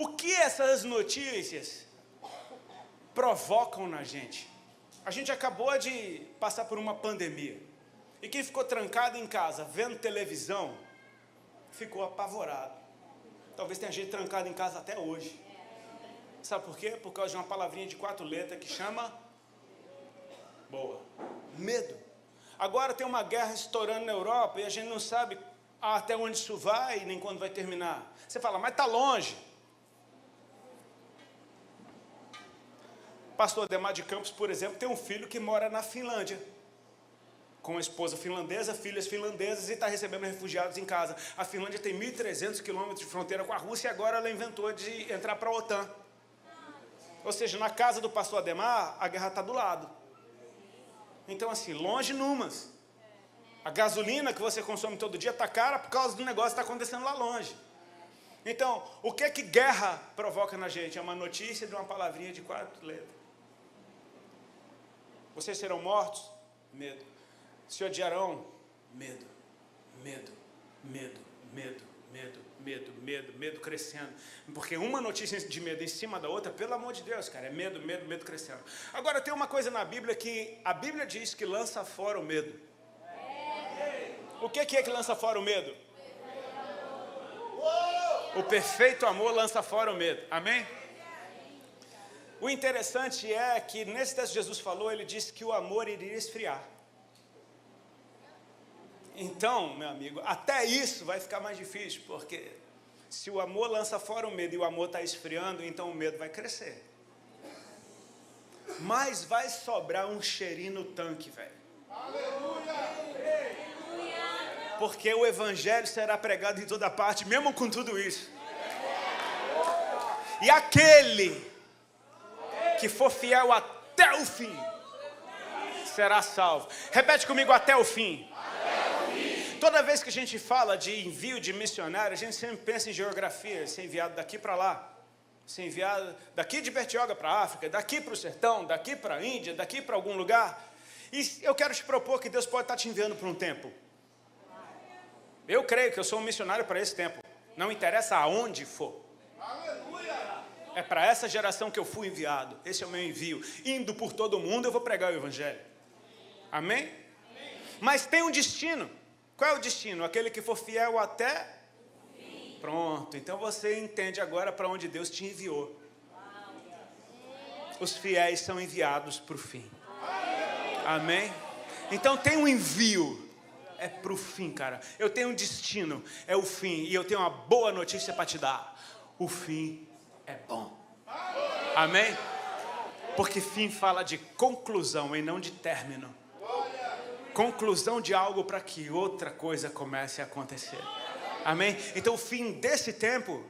O que essas notícias provocam na gente? A gente acabou de passar por uma pandemia. E quem ficou trancado em casa, vendo televisão, ficou apavorado. Talvez tenha gente trancada em casa até hoje. Sabe por quê? Por causa de uma palavrinha de 4 letras que chama... Boa. Medo. Agora tem uma guerra estourando na Europa e a gente não sabe até onde isso vai nem quando vai terminar. Você fala, mas está longe. Pastor Ademar de Campos, por exemplo, tem um filho que mora na Finlândia, com a esposa finlandesa, filhas finlandesas, e está recebendo refugiados em casa. A Finlândia tem 1.300 quilômetros de fronteira com a Rússia e agora ela inventou de entrar para a OTAN. Ou seja, na casa do pastor Ademar, a guerra está do lado. Então, assim, longe numas. A gasolina que você consome todo dia está cara por causa do negócio que está acontecendo lá longe. Então, o que é que guerra provoca na gente? É uma notícia de uma palavrinha de 4 letras. Vocês serão mortos? Medo. Se odiarão? Medo. Medo. Medo. Medo. Medo. Medo. Medo. Medo crescendo. Porque uma notícia de medo em cima da outra, pelo amor de Deus, cara, é medo, medo, medo crescendo. Agora, tem uma coisa na Bíblia que a Bíblia diz que lança fora o medo. O que é que lança fora o medo? O perfeito amor lança fora o medo. Amém? O interessante é que nesse texto Jesus falou, ele disse que o amor iria esfriar. Então, meu amigo, até isso vai ficar mais difícil, porque se o amor lança fora o medo e o amor está esfriando, então o medo vai crescer. Mas vai sobrar um cheirinho no tanque, velho. Porque o evangelho será pregado em toda parte, mesmo com tudo isso. E aquele que for fiel até o fim, será salvo. Repete comigo, até o fim. Toda vez que a gente fala de envio de missionário, a gente sempre pensa em geografia, ser enviado daqui para lá, ser enviado daqui de Bertioga para a África, daqui para o sertão, daqui para a Índia, daqui para algum lugar. E eu quero te propor que Deus pode estar te enviando para um tempo. Eu creio que eu sou um missionário para esse tempo. Não interessa aonde for. É para essa geração que eu fui enviado. Esse é o meu envio. Indo por todo o mundo, eu vou pregar o evangelho. Amém? Mas tem um destino. Qual é o destino? Aquele que for fiel até... Pronto. Então você entende agora para onde Deus te enviou. Os fiéis são enviados para o fim. Amém? Então tem um envio. É para o fim, cara. Eu tenho um destino. É o fim. E eu tenho uma boa notícia para te dar. O fim é bom. Amém? Porque fim fala de conclusão e não de término. Conclusão de algo para que outra coisa comece a acontecer. Amém? Então o fim desse tempo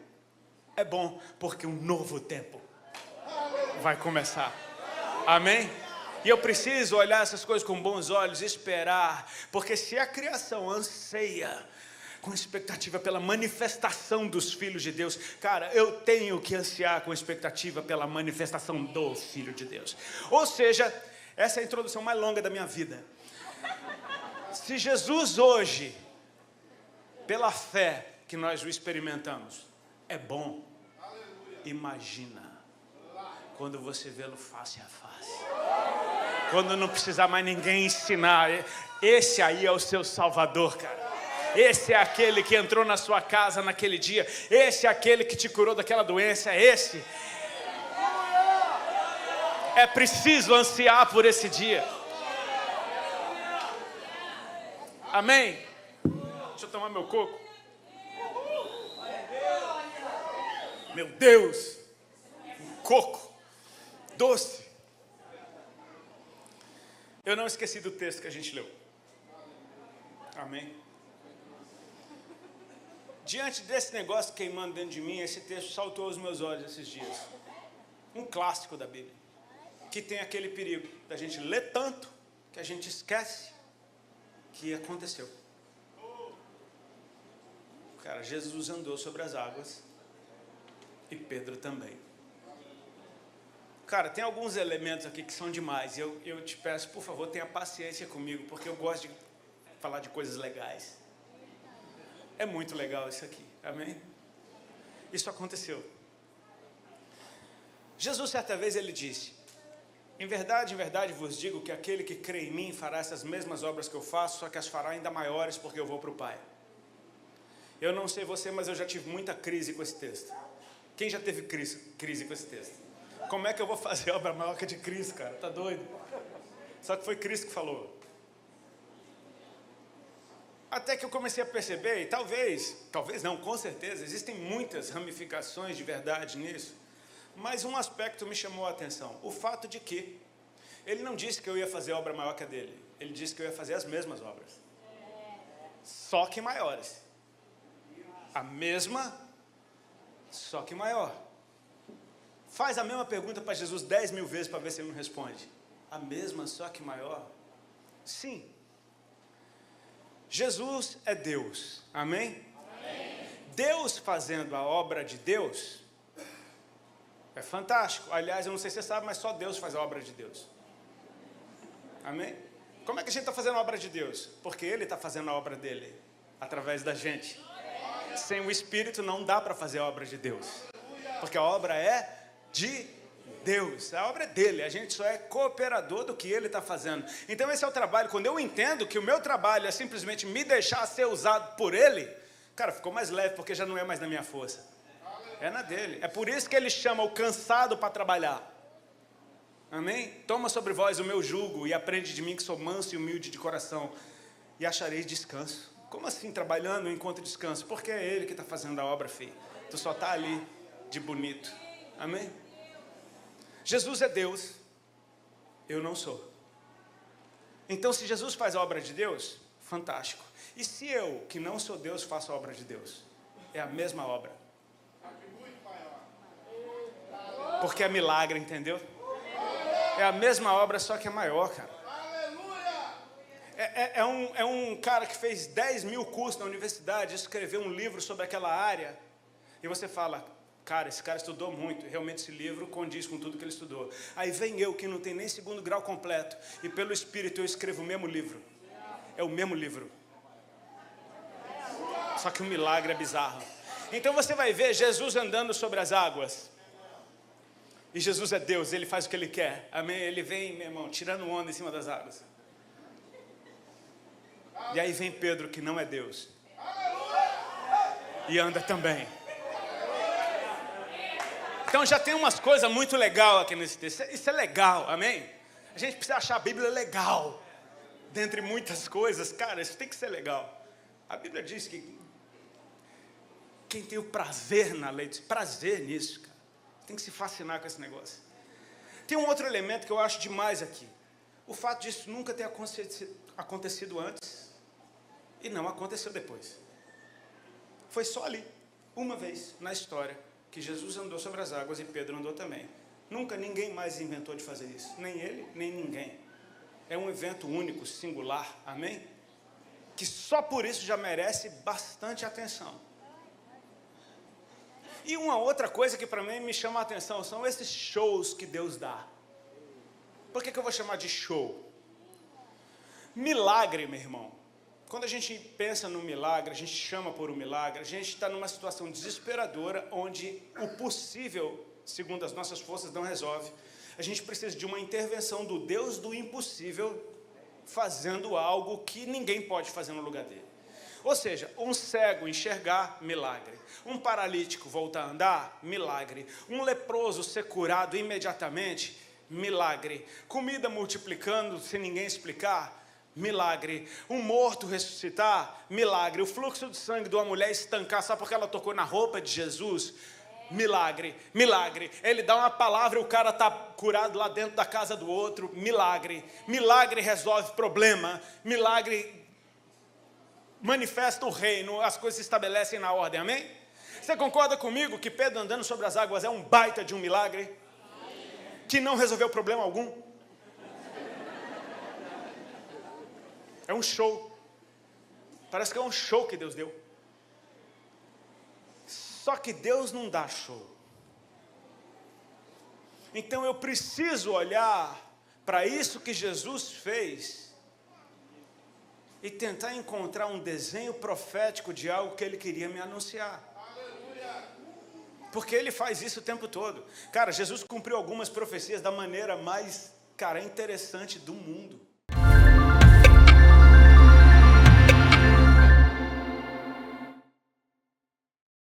é bom, porque um novo tempo vai começar. Amém? E eu preciso olhar essas coisas com bons olhos, esperar, porque se a criação anseia com expectativa pela manifestação dos filhos de Deus, cara, eu tenho que ansiar com expectativa pela manifestação do Filho de Deus. Ou seja, essa é a introdução mais longa da minha vida. Se Jesus hoje, pela fé que nós o experimentamos, é bom, imagina quando você vê-lo face a face. Quando não precisar mais ninguém ensinar, esse aí é o seu Salvador, cara. Esse é aquele que entrou na sua casa naquele dia. Esse é aquele que te curou daquela doença. Esse. É preciso ansiar por esse dia. Amém? Deixa eu tomar meu coco. Meu Deus. Um coco. Doce. Eu não esqueci do texto que a gente leu. Amém? Diante desse negócio queimando dentro de mim, esse texto saltou aos meus olhos esses dias. Um clássico da Bíblia. Que tem aquele perigo da gente ler tanto que a gente esquece que aconteceu. Cara, Jesus andou sobre as águas e Pedro também. Cara, tem alguns elementos aqui que são demais. Eu te peço, por favor, tenha paciência comigo, porque eu gosto de falar de coisas legais. É muito legal isso aqui, amém? Isso aconteceu. Jesus, certa vez, ele disse: em verdade vos digo que aquele que crê em mim fará essas mesmas obras que eu faço, só que as fará ainda maiores, porque eu vou para o Pai. Eu não sei você, mas eu já tive muita crise com esse texto. Quem já teve crise com esse texto? Como é que eu vou fazer obra maior que a de Cristo, cara? Tá doido? Só que foi Cristo que falou. Até que eu comecei a perceber, e talvez não, com certeza, existem muitas ramificações de verdade nisso, mas um aspecto me chamou a atenção: o fato de que ele não disse que eu ia fazer obra maior que a dele, ele disse que eu ia fazer as mesmas obras, só que maiores. A mesma, só que maior. Faz a mesma pergunta para Jesus 10.000 vezes para ver se ele não responde. A mesma, só que maior? Sim. Jesus é Deus, amém? Amém? Deus fazendo a obra de Deus é fantástico. Aliás, eu não sei se você sabe, mas só Deus faz a obra de Deus. Amém? Como é que a gente está fazendo a obra de Deus? Porque Ele está fazendo a obra dele, através da gente. Sem o Espírito não dá para fazer a obra de Deus, porque a obra é de Deus, a obra é dele, a gente só é cooperador do que ele está fazendo. Então esse é o trabalho. Quando eu entendo que o meu trabalho é simplesmente me deixar ser usado por ele, cara, ficou mais leve, porque já não é mais na minha força, é na dele. É por isso que ele chama o cansado para trabalhar. Amém? Toma sobre vós o meu jugo e aprende de mim, que sou manso e humilde de coração, e achareis descanso. Como assim trabalhando enquanto descanso? Porque é ele que está fazendo a obra, filho. Tu só está ali de bonito. Amém? Jesus é Deus, eu não sou. Então, se Jesus faz a obra de Deus, fantástico. E se eu, que não sou Deus, faço a obra de Deus? É a mesma obra. Porque é milagre, entendeu? É a mesma obra, só que é maior, cara. É um cara que fez 10.000 cursos na universidade, escreveu um livro sobre aquela área, e você fala: cara, esse cara estudou muito, realmente esse livro condiz com tudo que ele estudou. Aí vem eu, que não tenho nem 2º grau completo, e pelo Espírito eu escrevo o mesmo livro. É o mesmo livro, só que o milagre é bizarro. Então você vai ver Jesus andando sobre as águas, e Jesus é Deus, ele faz o que ele quer, amém? Ele vem, meu irmão, tirando onda em cima das águas. E aí vem Pedro, que não é Deus, e anda também. Então já tem umas coisas muito legais aqui nesse texto. Isso é legal, amém? A gente precisa achar a Bíblia legal. Dentre muitas coisas, cara, isso tem que ser legal. A Bíblia diz que quem tem o prazer na lei, prazer nisso, cara, tem que se fascinar com esse negócio. Tem um outro elemento que eu acho demais aqui: o fato disso nunca ter acontecido antes e não aconteceu depois. Foi só ali, uma vez na história, que Jesus andou sobre as águas e Pedro andou também. Nunca ninguém mais inventou de fazer isso, nem ele, nem ninguém. É um evento único, singular, amém? Que só por isso já merece bastante atenção. E uma outra coisa que para mim me chama a atenção são esses shows que Deus dá. Por que eu vou chamar de show? Milagre, meu irmão. Quando a gente pensa no milagre, a gente chama por um milagre, a gente está numa situação desesperadora, onde o possível, segundo as nossas forças, não resolve. A gente precisa de uma intervenção do Deus do impossível, fazendo algo que ninguém pode fazer no lugar dele. Ou seja, um cego enxergar, milagre. Um paralítico voltar a andar, milagre. Um leproso ser curado imediatamente, milagre. Comida multiplicando sem ninguém explicar, milagre. Um morto ressuscitar, milagre. O fluxo de sangue de uma mulher estancar só porque ela tocou na roupa de Jesus, milagre, milagre. Ele dá uma palavra e o cara está curado lá dentro da casa do outro, milagre. Milagre resolve problema, milagre manifesta o reino, as coisas se estabelecem na ordem, amém? Você concorda comigo que Pedro andando sobre as águas é um baita de um milagre? Que não resolveu problema algum? É um show. Parece que é um show que Deus deu. Só que Deus não dá show. Então eu preciso olhar para isso que Jesus fez e tentar encontrar um desenho profético de algo que Ele queria me anunciar. Porque Ele faz isso o tempo todo. Cara, Jesus cumpriu algumas profecias da maneira mais, cara, interessante do mundo.